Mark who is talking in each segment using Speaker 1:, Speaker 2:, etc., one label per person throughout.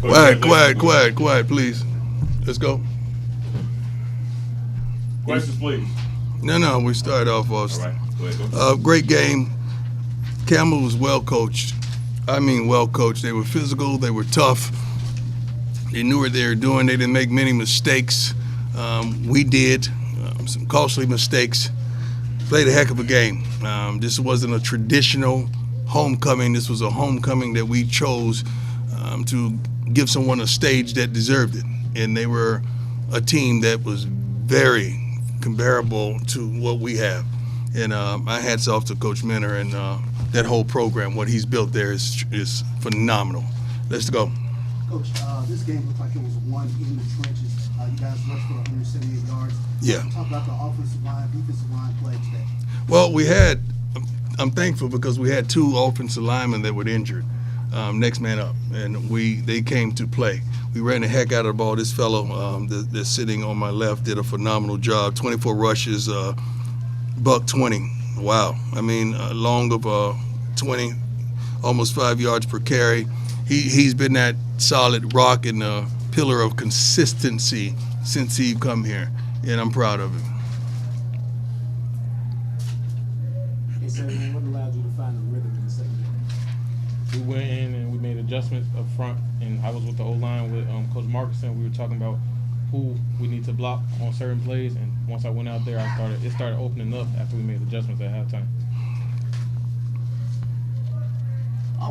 Speaker 1: Quiet, please. Let's go.
Speaker 2: Questions, please.
Speaker 1: No, we start off.
Speaker 2: All right, go ahead.
Speaker 1: Great game. Campbell was well coached. I mean, well coached. They were physical. They were tough. They knew what they were doing. They didn't make many mistakes. We did some costly mistakes. Played a heck of a game. This wasn't a traditional homecoming. This was a homecoming that we chose to give someone a stage that deserved it. And they were a team that was very comparable to what we have. And my hats off to Coach Minner and that whole program. What he's built there is phenomenal. Let's go.
Speaker 3: Coach, this game looked like it was won in the trenches. You guys rushed for 178 yards.
Speaker 1: Yeah.
Speaker 3: Talk about the offensive line, defensive line play today.
Speaker 1: Well, I'm thankful because we had two offensive linemen that were injured. Next man up, and they came to play. We ran the heck out of the ball. This fellow that's sitting on my left did a phenomenal job. 24 rushes, $120. Wow. I mean, long of 20, almost 5 yards per carry. He's been that solid rock and pillar of consistency since he come here, and I'm proud of him.
Speaker 4: Hey, Sy'veon, what allowed you to find the rhythm in the second game?
Speaker 5: We went in and we made adjustments up front, and I was with the O-line with Coach Markinson. We were talking about who we need to block on certain plays, and once I went out there, it started opening up after we made adjustments at halftime.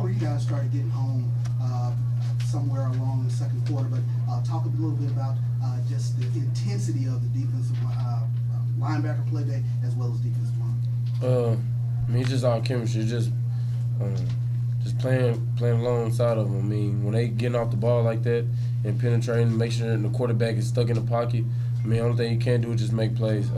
Speaker 3: You guys started getting home somewhere along the second quarter, but talk a little bit about just the intensity of the defensive linebacker play day as well as defensive line.
Speaker 6: I mean, it's just our chemistry, just playing alongside of them. I mean, when they getting off the ball like that and penetrating, make sure the quarterback is stuck in the pocket. I mean, the only thing you can do is just make plays.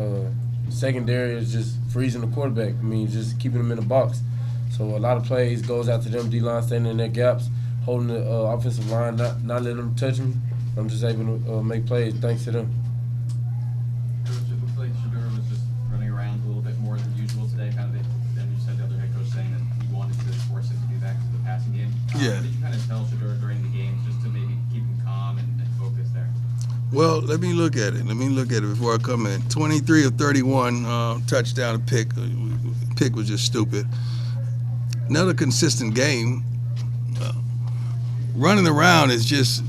Speaker 6: Secondary is just freezing the quarterback. I mean, just keeping them in the box. So a lot of plays goes out to them, D-line standing in their gaps, holding the offensive line, not letting them touch me. I'm just able to make plays thanks to them.
Speaker 7: Coach, it looks like Shedeur was just running around a little bit more than usual today. And you said the other head coach saying that he wanted to force him to do that because of the passing game.
Speaker 1: Yeah.
Speaker 7: What did you kind of tell Shedeur during the game just to maybe keep him calm and focus there?
Speaker 1: Well, let me look at it. Before I come in. 23 of 31, touchdown, pick. Pick was just stupid. Another consistent game. Running around is just,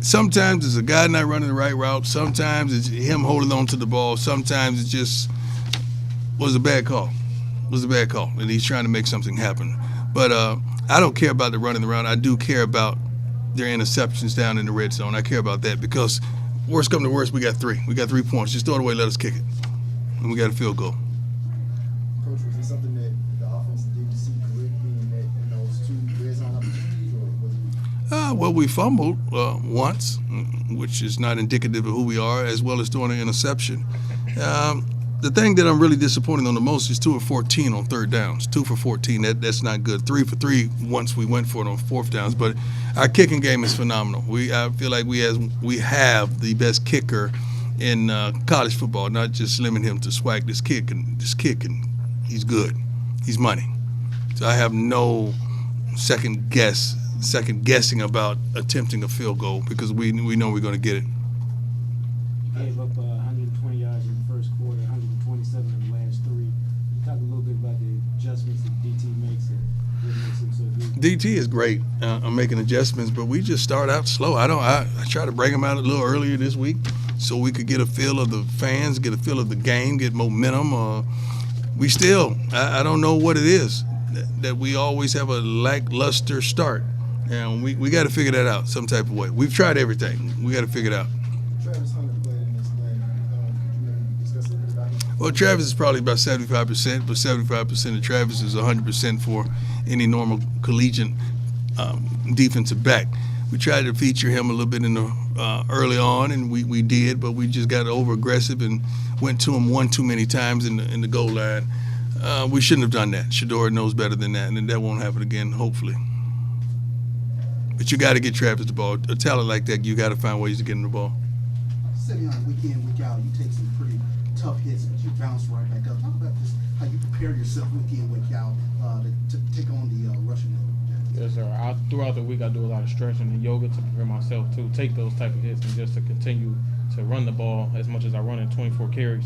Speaker 1: sometimes it's a guy not running the right route. Sometimes it's him holding on to the ball. Sometimes it just was a bad call. And he's trying to make something happen. But I don't care about the running around. I do care about their interceptions down in the red zone. I care about that because worst come to worst, we got 3. We got 3 points. Just throw it away, let us kick it. And we got a field goal.
Speaker 4: Coach, was it something that the offense didn't see correctly in those 2 red zone opportunities, or was it?
Speaker 1: Well, we fumbled once, which is not indicative of who we are, as well as throwing an interception. The thing that I'm really disappointed on the most is 2 of 14 on third downs. 2 for 14, that's not good. 3 for 3 once we went for it on fourth downs. But our kicking game is phenomenal. I feel like we have the best kicker in college football, not just limiting him to SWAC. This kid can, he's good. He's money. So I have no second guessing about attempting a field goal because we know we're going to get it.
Speaker 4: You gave up 120 yards in the first quarter, 127 in the last 3. You talk a little bit about the adjustments that DT makes and what makes him so good.
Speaker 1: DT is great. I'm making adjustments, but we just start out slow. I try to bring him out a little earlier this week so we could get a feel of the fans, get a feel of the game, get momentum. I don't know what it is that we always have a lackluster start. And we got to figure that out some type of way. We've tried everything. We got to figure it out.
Speaker 4: Travis Hunter played in this game. Could you maybe discuss a little bit about him?
Speaker 1: Well, Travis is probably about 75%, but 75% of Travis is 100% for any normal collegiate defensive back. We tried to feature him a little bit in the early on, and we did, but we just got over aggressive and went to him one too many times in the goal line. We shouldn't have done that. Shedeur knows better than that, and that won't happen again, hopefully. But you got to get Travis the ball. A talent like that, you got to find ways to get him the ball.
Speaker 3: Sy'veon, week in, week out, you take some pretty tough hits, but you bounce right back up. Talk about just how you prepare yourself week in, week out to take on the rushing
Speaker 5: Yes, sir. Throughout the week, I do a lot of stretching and yoga to prepare myself to take those type of hits and just to continue to run the ball as much as I run in 24 carries.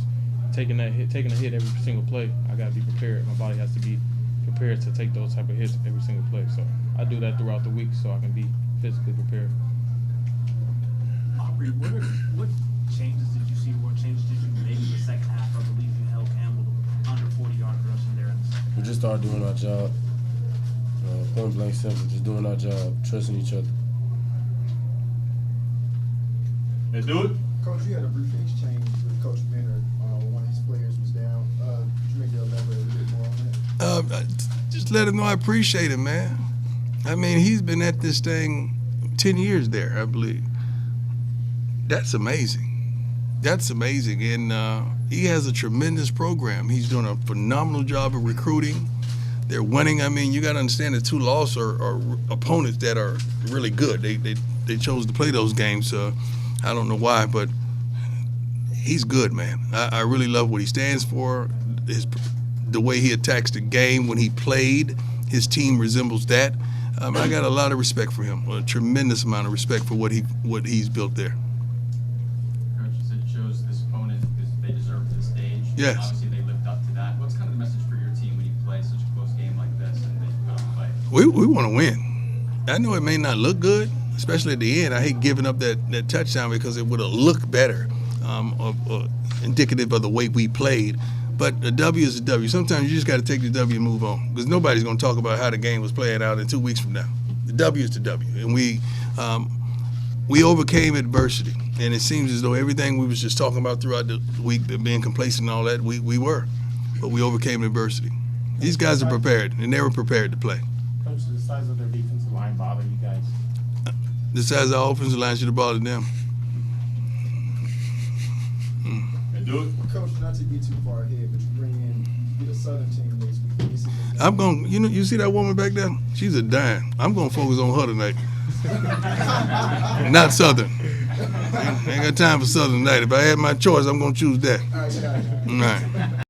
Speaker 5: Taking a hit every single play, I got to be prepared. My body has to be prepared to take those type of hits every single play. So I do that throughout the week so I can be physically prepared.
Speaker 8: Aubrey, what changes did you see? What changes did you make in the second half? I believe you held Campbell to under 40 yards rushing there in the second.
Speaker 6: We just started doing our job. Point blank simple, just doing our job, trusting each other.
Speaker 2: Let's do it.
Speaker 9: Coach, you had a brief exchange with Coach Benner when one of his players was down. Could you maybe elaborate a bit more on that?
Speaker 1: Just let him know I appreciate him, man. I mean, he's been at this thing 10 years there, I believe. That's amazing. That's amazing. And he has a tremendous program. He's doing a phenomenal job of recruiting. They're winning. I mean, you got to understand the two losses are opponents that are really good. They chose to play those games. I don't know why, but he's good, man. I really love what he stands for. The way he attacks the game when he played, his team resembles that. I got a lot of respect for him, a tremendous amount of respect for what he's built there.
Speaker 7: Coach, you said you chose this opponent because they deserved this stage.
Speaker 1: Yes.
Speaker 7: Obviously, they lived up to that. What's kind of the message for your team when you play such a close game like this and they put on a fight?
Speaker 1: We want to win. I know it may not look good, especially at the end. I hate giving up that touchdown because it would have looked better, indicative of the way we played. But a W is a W. Sometimes you just got to take the W and move on because nobody's going to talk about how the game was playing out in 2 weeks from now. The W is the W. And we overcame adversity. And it seems as though everything we was just talking about throughout the week, being complacent and all that, we were. But we overcame adversity. These guys are prepared, and they were prepared to play.
Speaker 8: Coach, does the size of their defensive line bother you guys?
Speaker 1: The size of our offensive line should have bothered them.
Speaker 2: Let's do it.
Speaker 9: Coach, not to get too far ahead, but you bring in, you get a Southern team next week. This is a-
Speaker 1: I'm going, you see that woman back there? She's a dime. I'm going to focus on her tonight. Not Southern. Ain't got time for Southern tonight. If I had my choice, I'm going to choose that.
Speaker 9: All right, got it.
Speaker 1: All right.